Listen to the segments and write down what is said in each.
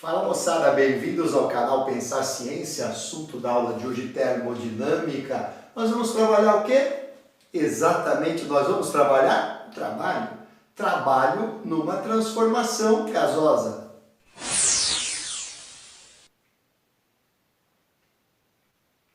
Fala moçada, bem-vindos ao canal Pensar Ciência, assunto da aula de hoje, termodinâmica. Nós vamos trabalhar o quê? Exatamente, nós vamos trabalhar o trabalho. Trabalho numa transformação gasosa.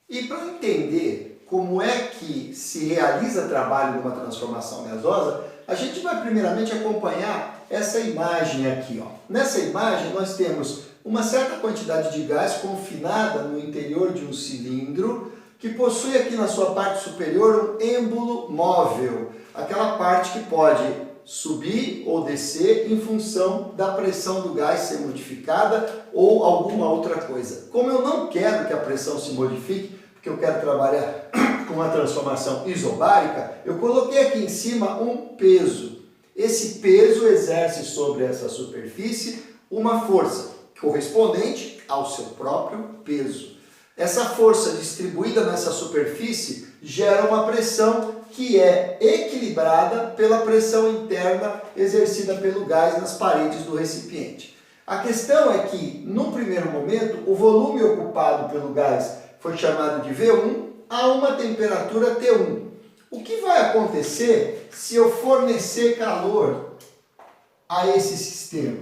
E para entender como é que se realiza trabalho numa transformação gasosa, a gente vai primeiramente acompanhar essa imagem aqui, ó. Nessa imagem nós temos uma certa quantidade de gás confinada no interior de um cilindro que possui aqui na sua parte superior um êmbolo móvel, aquela parte que pode subir ou descer em função da pressão do gás ser modificada ou alguma outra coisa. Como eu não quero que a pressão se modifique, porque eu quero trabalhar com uma transformação isobárica, eu coloquei aqui em cima um peso. Esse peso exerce sobre essa superfície uma força correspondente ao seu próprio peso. Essa força distribuída nessa superfície gera uma pressão que é equilibrada pela pressão interna exercida pelo gás nas paredes do recipiente. A questão é que, no primeiro momento, o volume ocupado pelo gás foi chamado de V1 a uma temperatura T1. O que vai acontecer se eu fornecer calor a esse sistema?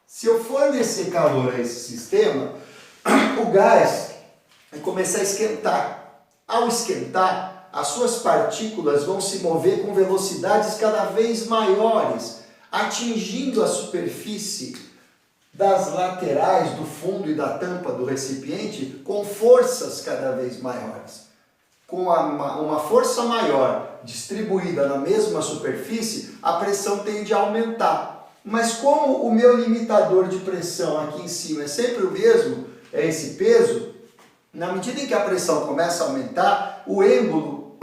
Se eu fornecer calor a esse sistema, o gás vai começar a esquentar. Ao esquentar, as suas partículas vão se mover com velocidades cada vez maiores, atingindo a superfície das laterais do fundo e da tampa do recipiente com forças cada vez maiores. Com uma força maior distribuída na mesma superfície, a pressão tende a aumentar. Mas como o meu limitador de pressão aqui em cima é sempre o mesmo, é esse peso, na medida em que a pressão começa a aumentar, o êmbolo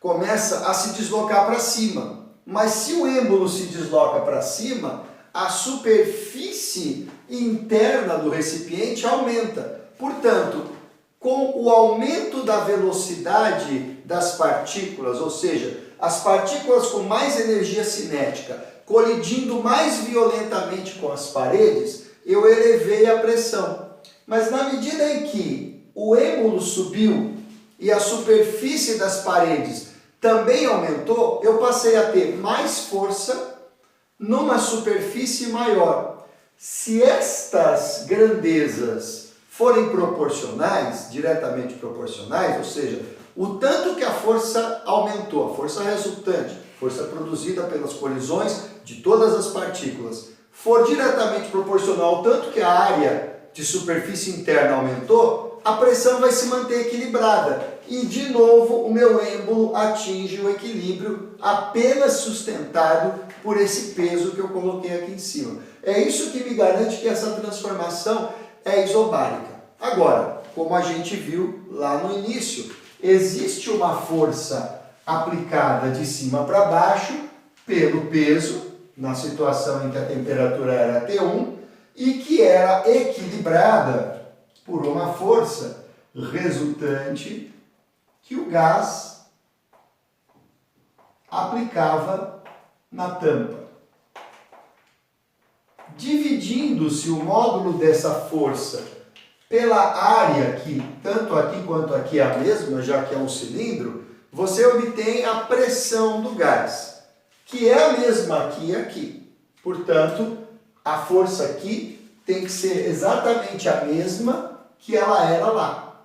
começa a se deslocar para cima. Mas se o êmbolo se desloca para cima, a superfície interna do recipiente aumenta. Portanto, com o aumento da velocidade das partículas, ou seja, as partículas com mais energia cinética colidindo mais violentamente com as paredes, eu elevei a pressão. Mas na medida em que o êmbolo subiu e a superfície das paredes também aumentou, eu passei a ter mais força numa superfície maior. Se estas grandezas forem proporcionais, diretamente proporcionais, ou seja, o tanto que a força aumentou, a força resultante, força produzida pelas colisões de todas as partículas, for diretamente proporcional ao tanto que a área de superfície interna aumentou, a pressão vai se manter equilibrada. E, de novo, o meu êmbolo atinge o equilíbrio apenas sustentado por esse peso que eu coloquei aqui em cima. É isso que me garante que essa transformação é isobárica. Agora, como a gente viu lá no início, existe uma força aplicada de cima para baixo pelo peso, na situação em que a temperatura era T1, e que era equilibrada por uma força resultante que o gás aplicava na tampa. Dividindo-se o módulo dessa força pela área que, tanto aqui quanto aqui é a mesma, já que é um cilindro, você obtém a pressão do gás, que é a mesma aqui e aqui. Portanto, a força aqui tem que ser exatamente a mesma que ela era lá.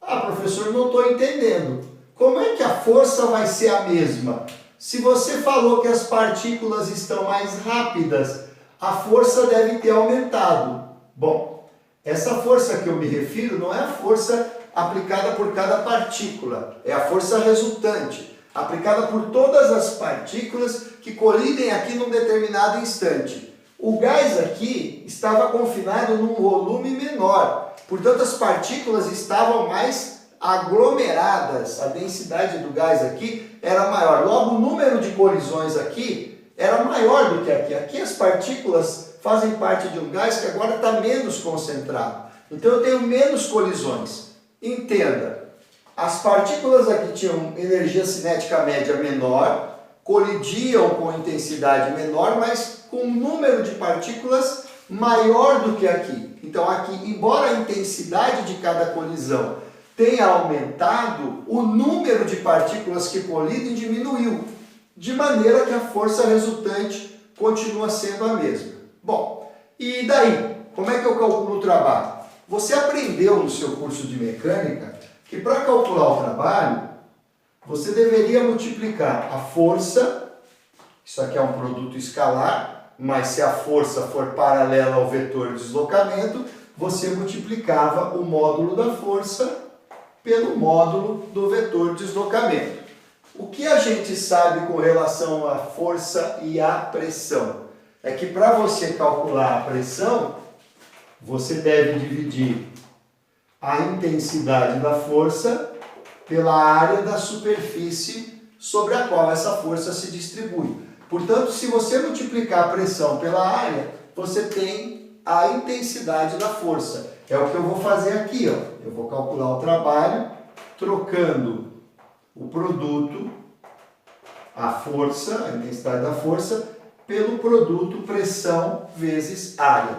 Ah, professor, não estou entendendo. Como é que a força vai ser a mesma? Se você falou que as partículas estão mais rápidas, a força deve ter aumentado. Bom, essa força que eu me refiro não é a força aplicada por cada partícula, é a força resultante, aplicada por todas as partículas que colidem aqui num determinado instante. O gás aqui estava confinado num volume menor, portanto as partículas estavam mais aglomeradas, a densidade do gás aqui era maior, logo o número de colisões aqui era maior do que aqui. Aqui as partículas fazem parte de um gás que agora está menos concentrado, então eu tenho menos colisões. Entenda, as partículas aqui tinham energia cinética média menor, colidiam com intensidade menor, mas com um número de partículas maior do que aqui. Então aqui, embora a intensidade de cada colisão tenha aumentado, o número de partículas que colidem diminuiu, de maneira que a força resultante continua sendo a mesma. Bom, e daí? Como é que eu calculo o trabalho? Você aprendeu no seu curso de mecânica que para calcular o trabalho, você deveria multiplicar a força, isso aqui é um produto escalar, mas se a força for paralela ao vetor de deslocamento, você multiplicava o módulo da força pelo módulo do vetor de deslocamento. O que a gente sabe com relação à força e à pressão? É que para você calcular a pressão, você deve dividir a intensidade da força pela área da superfície sobre a qual essa força se distribui. Portanto, se você multiplicar a pressão pela área, você tem a intensidade da força. É o que eu vou fazer aqui, ó. Eu vou calcular o trabalho trocando o produto, a força, a intensidade da força, pelo produto pressão vezes área.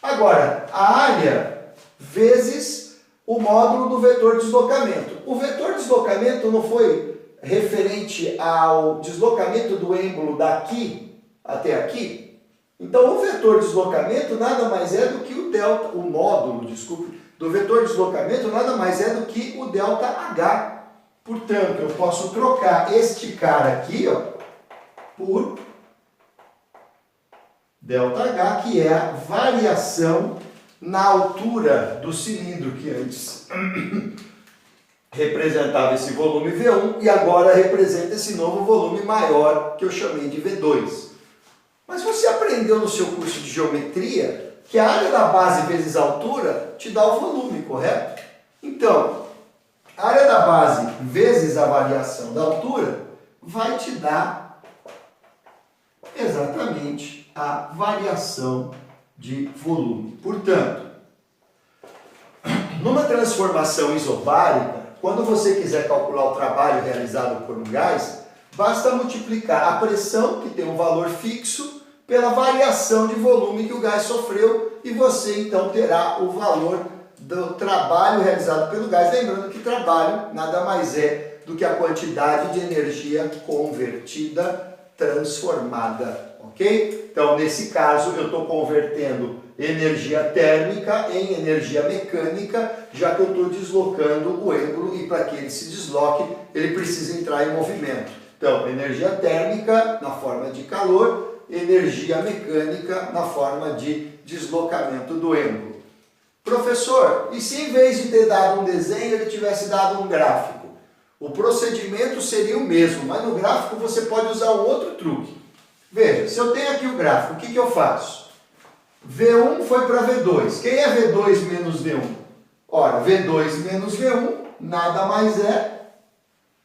Agora, a área vezes o módulo do vetor de deslocamento. O vetor de deslocamento não foi referente ao deslocamento do êmbolo daqui até aqui? Então, o vetor de deslocamento nada mais é do que o módulo, do vetor de deslocamento nada mais é do que o ΔH. Portanto, eu posso trocar este cara aqui, ó, por ΔH, que é a variação na altura do cilindro, que antes representava esse volume V1 e agora representa esse novo volume maior que eu chamei de V2. Mas você aprendeu no seu curso de geometria que a área da base vezes a altura te dá o volume, correto? Então, a área da base vezes a variação da altura vai te dar exatamente a variação de volume. Portanto, numa transformação isobárica, quando você quiser calcular o trabalho realizado por um gás, basta multiplicar a pressão, que tem um valor fixo, pela variação de volume que o gás sofreu e você então terá o valor do trabalho realizado pelo gás. Lembrando que trabalho nada mais é do que a quantidade de energia convertida, transformada, ok? Então, nesse caso, eu estou convertendo energia térmica em energia mecânica, já que eu estou deslocando o êmbolo e para que ele se desloque, ele precisa entrar em movimento. Então, energia térmica na forma de calor, energia mecânica na forma de deslocamento do êmbolo. Professor, e se em vez de ter dado um desenho, ele tivesse dado um gráfico? O procedimento seria o mesmo, mas no gráfico você pode usar um outro truque. Veja, se eu tenho aqui o gráfico, o que eu faço? V1 foi para V2. Quem é V2 menos V1? Ora, V2 menos V1 nada mais é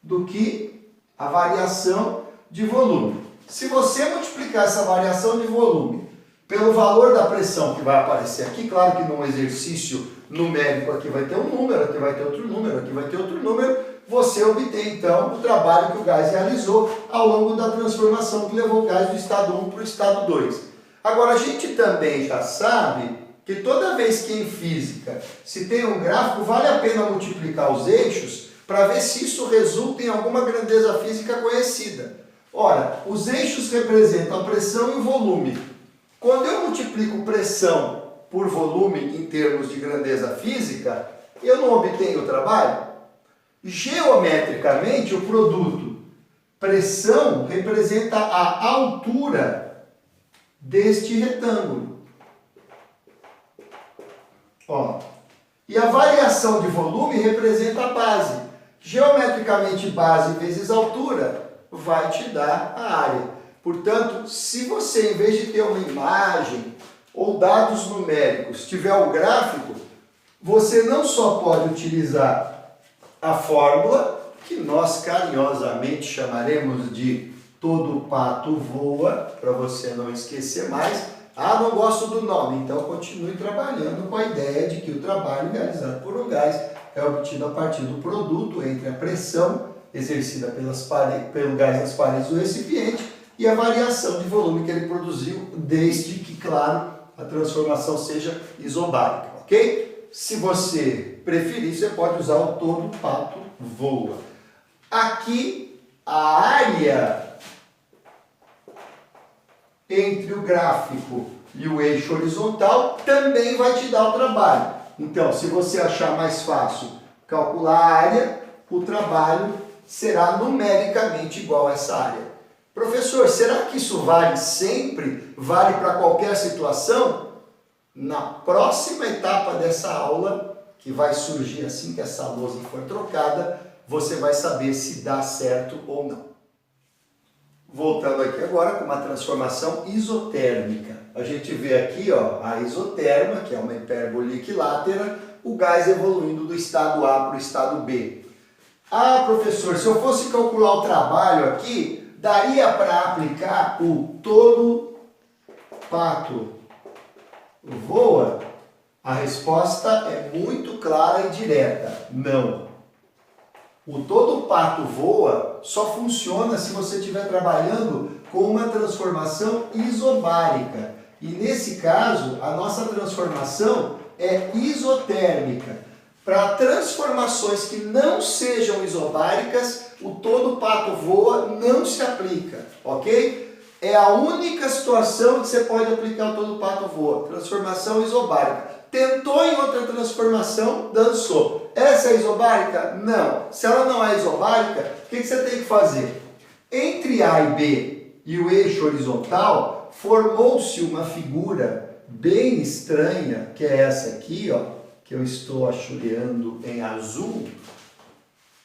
do que a variação de volume. Se você multiplicar essa variação de volume pelo valor da pressão que vai aparecer aqui, claro que num exercício numérico aqui vai ter um número, aqui vai ter outro número, aqui vai ter outro número, você obtém então o trabalho que o gás realizou ao longo da transformação que levou o gás do estado 1 para o estado 2. Agora, a gente também já sabe que toda vez que em física se tem um gráfico, vale a pena multiplicar os eixos para ver se isso resulta em alguma grandeza física conhecida. Ora, os eixos representam a pressão e o volume. Quando eu multiplico pressão por volume em termos de grandeza física, eu não obtenho o trabalho? Geometricamente, o produto pressão representa a altura deste retângulo. Ó. E a variação de volume representa a base. Geometricamente, base vezes altura vai te dar a área. Portanto, se você, em vez de ter uma imagem ou dados numéricos, tiver um gráfico, você não só pode utilizar a fórmula, que nós carinhosamente chamaremos de todo pato voa, para você não esquecer mais. Ah, não gosto do nome, então continue trabalhando com a ideia de que o trabalho realizado por um gás é obtido a partir do produto entre a pressão exercida pelo gás nas paredes do recipiente e a variação de volume que ele produziu, desde que, claro, a transformação seja isobárica, ok? Se você preferir, você pode usar o todo pato voa. Aqui, a área entre o gráfico e o eixo horizontal também vai te dar o trabalho. Então, se você achar mais fácil calcular a área, o trabalho será numericamente igual a essa área. Professor, será que isso vale sempre? Vale para qualquer situação? Na próxima etapa dessa aula, que vai surgir assim que essa lousa for trocada, você vai saber se dá certo ou não. Voltando aqui agora com uma transformação isotérmica. A gente vê aqui ó, a isoterma, que é uma hipérbole equilátera, o gás evoluindo do estado A para o estado B. Ah, professor, se eu fosse calcular o trabalho aqui, daria para aplicar o todo pato voa? A resposta é muito clara e direta, não. O todo pato voa só funciona se você estiver trabalhando com uma transformação isobárica. E nesse caso, a nossa transformação é isotérmica. Para transformações que não sejam isobáricas, o todo pato voa não se aplica, ok? É a única situação que você pode aplicar o todo pato voa, transformação isobárica. Tentou em outra transformação, dançou. Essa é isobárica? Não. Se ela não é isobárica, o que você tem que fazer? Entre A e B e o eixo horizontal, formou-se uma figura bem estranha, que é essa aqui, ó, que eu estou achuleando em azul,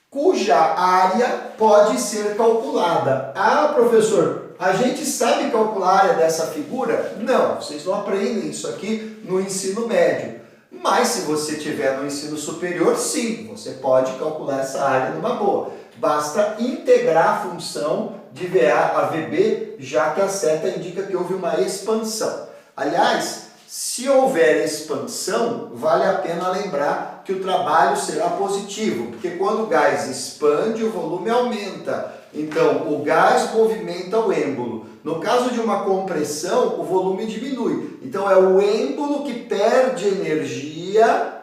cuja área pode ser calculada. Ah, professor, a gente sabe calcular a área dessa figura? Não, vocês não aprendem isso aqui no ensino médio. Mas se você tiver no ensino superior, sim, você pode calcular essa área numa boa. Basta integrar a função de VA a VB, já que a seta indica que houve uma expansão. Aliás, se houver expansão, vale a pena lembrar que o trabalho será positivo, porque quando o gás expande, o volume aumenta. Então, o gás movimenta o êmbolo. No caso de uma compressão, o volume diminui. Então, é o êmbolo que perde energia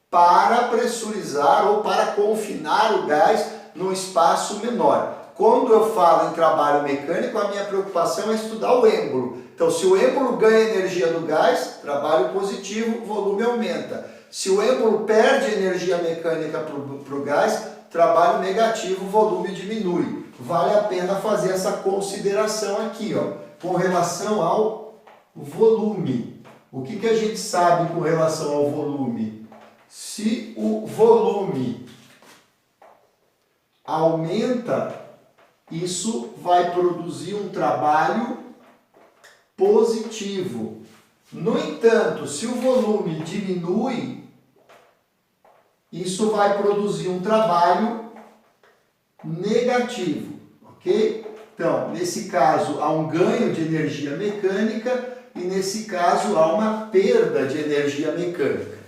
para pressurizar ou para confinar o gás num espaço menor. Quando eu falo em trabalho mecânico, a minha preocupação é estudar o êmbolo. Então, se o êmbolo ganha energia do gás, trabalho positivo, volume aumenta. Se o êmbolo perde energia mecânica para o gás, trabalho negativo, volume diminui. Vale a pena fazer essa consideração aqui, ó, com relação ao volume. O que a gente sabe com relação ao volume? Se o volume aumenta, isso vai produzir um trabalho positivo. No entanto, se o volume diminui, isso vai produzir um trabalho negativo, ok? Então, nesse caso, há um ganho de energia mecânica e nesse caso há uma perda de energia mecânica.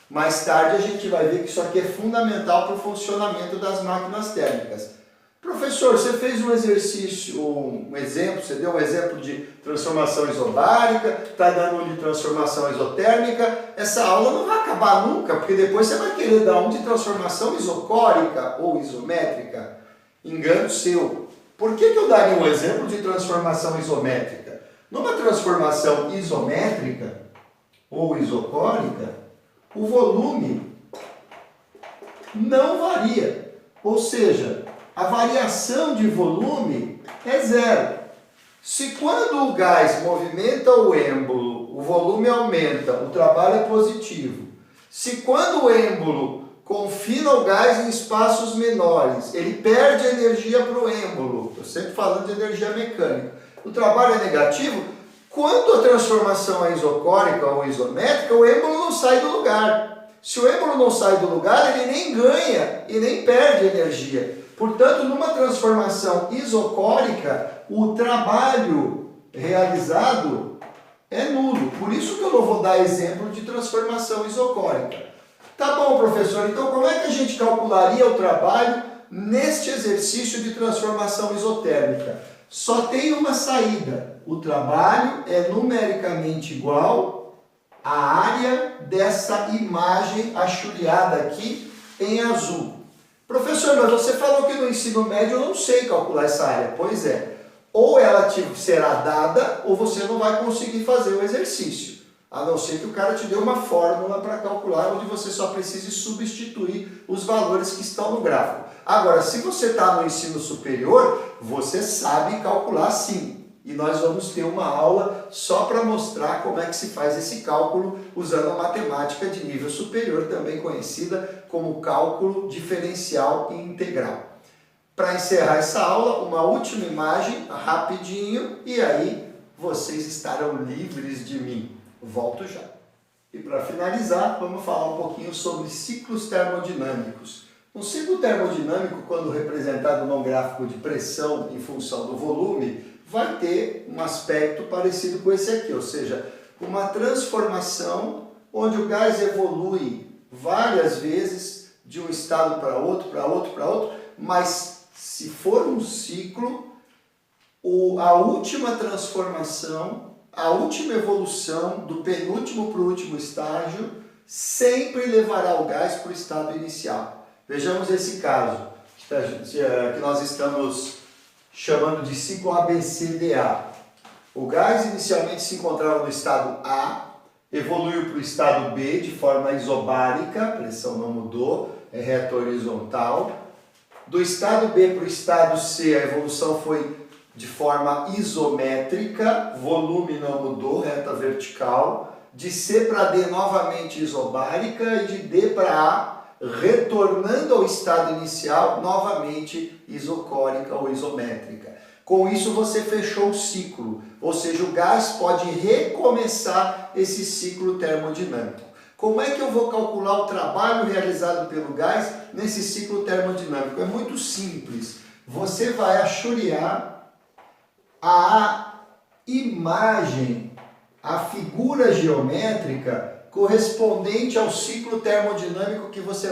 Mais tarde a gente vai ver que isso aqui é fundamental para o funcionamento das máquinas térmicas. Professor, você fez um exercício, um exemplo, você deu um exemplo de transformação isobárica, está dando um de transformação isotérmica. Essa aula não vai acabar nunca, porque depois você vai querer dar um de transformação isocórica ou isométrica. Engano seu. Por que eu daria um exemplo de transformação isométrica? Numa transformação isométrica ou isocórica, o volume não varia. Ou seja, a variação de volume é zero. Se quando o gás movimenta o êmbolo, o volume aumenta, o trabalho é positivo. Se quando o êmbolo confina o gás em espaços menores, ele perde energia para o êmbolo. Estou sempre falando de energia mecânica. O trabalho é negativo. Quando a transformação é isocórica ou isométrica, o êmbolo não sai do lugar. Se o êmbolo não sai do lugar, ele nem ganha e nem perde energia. Portanto, numa transformação isocórica, o trabalho realizado é nulo. Por isso que eu não vou dar exemplo de transformação isocórica. Tá bom, professor, então como é que a gente calcularia o trabalho neste exercício de transformação isotérmica? Só tem uma saída. O trabalho é numericamente igual essa imagem achuriada aqui em azul. Professor, mas você falou que no ensino médio eu não sei calcular essa área. Pois é, ou ela te será dada ou você não vai conseguir fazer o exercício. A não ser que o cara te dê uma fórmula para calcular, onde você só precise substituir os valores que estão no gráfico. Agora, se você está no ensino superior, você sabe calcular sim. E nós vamos ter uma aula só para mostrar como é que se faz esse cálculo usando a matemática de nível superior, também conhecida como cálculo diferencial e integral. Para encerrar essa aula, uma última imagem, rapidinho, e aí vocês estarão livres de mim. Volto já. E para finalizar, vamos falar um pouquinho sobre ciclos termodinâmicos. Um ciclo termodinâmico, quando representado num gráfico de pressão em função do volume, vai ter um aspecto parecido com esse aqui, ou seja, uma transformação onde o gás evolui várias vezes de um estado para outro, para outro, para outro, mas se for um ciclo, a última transformação, a última evolução do penúltimo para o último estágio sempre levará o gás para o estado inicial. Vejamos esse caso que nós estamos chamando de ciclo ABCDA. O gás inicialmente se encontrava no estado A, evoluiu para o estado B de forma isobárica, a pressão não mudou, é reta horizontal. Do estado B para o estado C, a evolução foi de forma isométrica, volume não mudou, reta vertical. De C para D, novamente isobárica, e de D para A, retornando ao estado inicial, novamente isocórica ou isométrica. Com isso você fechou o ciclo, ou seja, o gás pode recomeçar esse ciclo termodinâmico. Como é que eu vou calcular o trabalho realizado pelo gás nesse ciclo termodinâmico? É muito simples. Você vai achuriar a imagem, a figura geométrica correspondente ao ciclo termodinâmico que você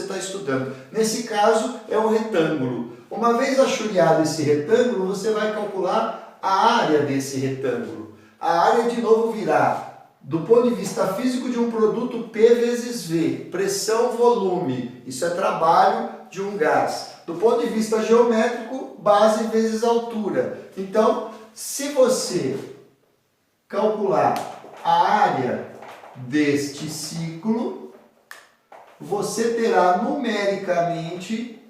está estudando. Nesse caso, é um retângulo. Uma vez achuriado esse retângulo, você vai calcular a área desse retângulo. A área, de novo, virá, do ponto de vista físico, de um produto P vezes V, pressão, volume. Isso é trabalho de um gás. Do ponto de vista geométrico, base vezes altura. Então, se você calcular a área deste ciclo, você terá numericamente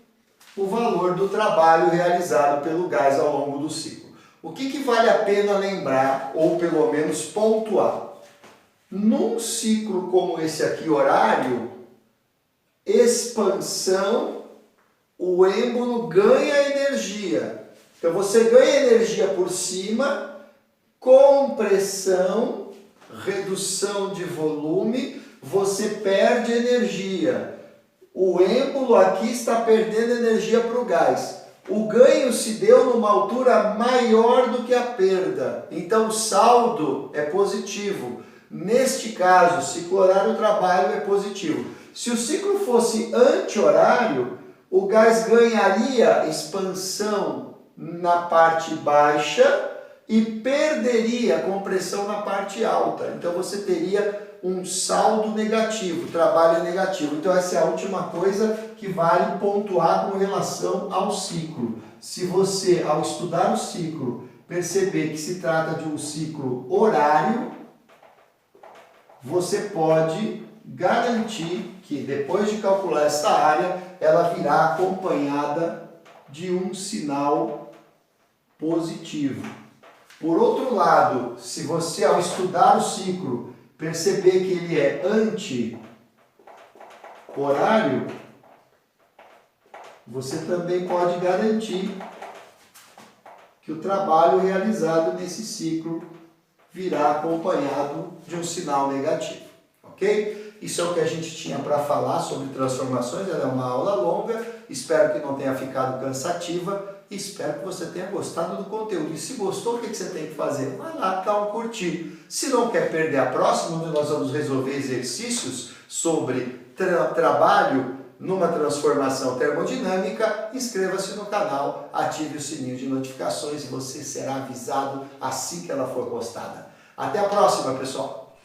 o valor do trabalho realizado pelo gás ao longo do ciclo. O que vale a pena lembrar, ou pelo menos pontuar? Num ciclo como esse aqui, horário, expansão, o êmbolo ganha energia. Então você ganha energia por cima, compressão, redução de volume, você perde energia. O êmbolo aqui está perdendo energia para o gás. O ganho se deu numa altura maior do que a perda. Então o saldo é positivo. Neste caso, ciclo horário, o trabalho é positivo. Se o ciclo fosse anti-horário, o gás ganharia expansão na parte baixa e perderia compressão na parte alta. Então você teria um saldo negativo, trabalho negativo. Então essa é a última coisa que vale pontuar com relação ao ciclo. Se você, ao estudar o ciclo, perceber que se trata de um ciclo horário, você pode garantir que depois de calcular essa área, ela virá acompanhada de um sinal positivo. Por outro lado, se você, ao estudar o ciclo, perceber que ele é anti-horário, você também pode garantir que o trabalho realizado nesse ciclo virá acompanhado de um sinal negativo, ok? Isso é o que a gente tinha para falar sobre transformações. Ela é uma aula longa, espero que não tenha ficado cansativa. Espero que você tenha gostado do conteúdo. E se gostou, o que você tem que fazer? Vai lá, dá um curtir. Se não quer perder a próxima, onde nós vamos resolver exercícios sobre trabalho numa transformação termodinâmica, inscreva-se no canal, ative o sininho de notificações e você será avisado assim que ela for postada. Até a próxima, pessoal!